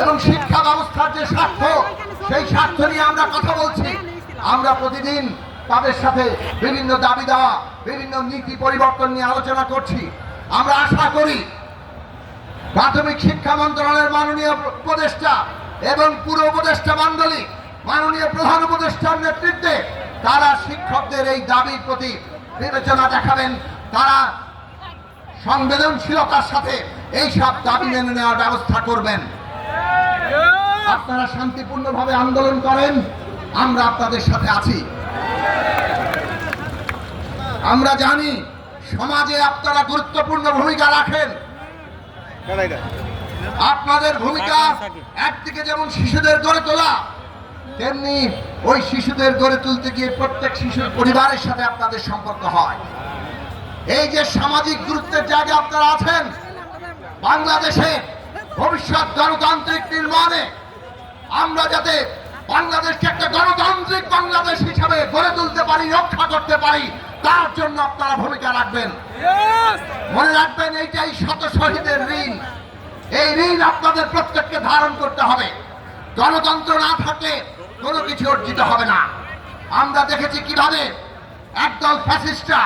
এবং শিক্ষা ব্যবস্থার যে স্বার্থ, সেই স্বার্থ নিয়ে আমরা কথা বলছি। আমরা প্রতিদিন তাদের সাথে বিভিন্ন দাবি দেওয়া, বিভিন্ন নীতি পরিবর্তন নিয়ে আলোচনা করছি। আমরা আশা করি প্রাথমিক শিক্ষা মন্ত্রণালয়ের মাননীয় উপদেষ্টা এবং পুরো উপদেষ্টা মণ্ডলী, মাননীয় প্রধান উপদেষ্টার নেতৃত্বে তারা শিক্ষকদের এই দাবির প্রতি বিবেচনা দেখাবেন। তারা সংবেদনশীলতার সাথে এই সব দাবি মেনে নেওয়ার ব্যবস্থা করবেন। আপনারা শান্তিপূর্ণভাবে আন্দোলন করেন, আমরা আপনাদের সাথে আছি। আমরা জানি সমাজে আপনারা গুরুত্বপূর্ণ ভূমিকা রাখেন। আপনাদের ভূমিকা একদিকে যেমন শিশুদের গড়ে তোলা, তেমনি ওই শিশুদের গড়ে তুলতে গিয়ে প্রত্যেক শিশুর পরিবারের সাথে আপনাদের সম্পর্ক হয়। এই যে সামাজিক গুরুত্বের জায়গায় আপনারা আছেন, বাংলাদেশে ভবিষ্যৎ গণতান্ত্রিক নির্মাণে আমরা যাতে বাংলাদেশকে একটা গণতান্ত্রিক বাংলাদেশ হিসাবে গড়ে তুলতে পারি, রক্ষা করতে পারি, তার জন্য আপনারা ভূমিকা রাখবেন। মনে রাখবেন, এইটাই শত শহীদের ঋণ। এই ঋণ আপনাদের প্রত্যেককে ধারণ করতে হবে। গণতন্ত্র না থাকলে কোনো কিছু অর্জিত হবে না। আমরা দেখেছি কিভাবে একদল ফ্যাসিস্টরা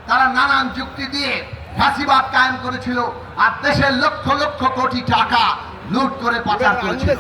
তারা নানান যুক্তি দিয়ে ফ্যাসিবাদ কায়েম করেছিল আর দেশের লক্ষ লক্ষ কোটি টাকা লুট করে পাচার করেছিল।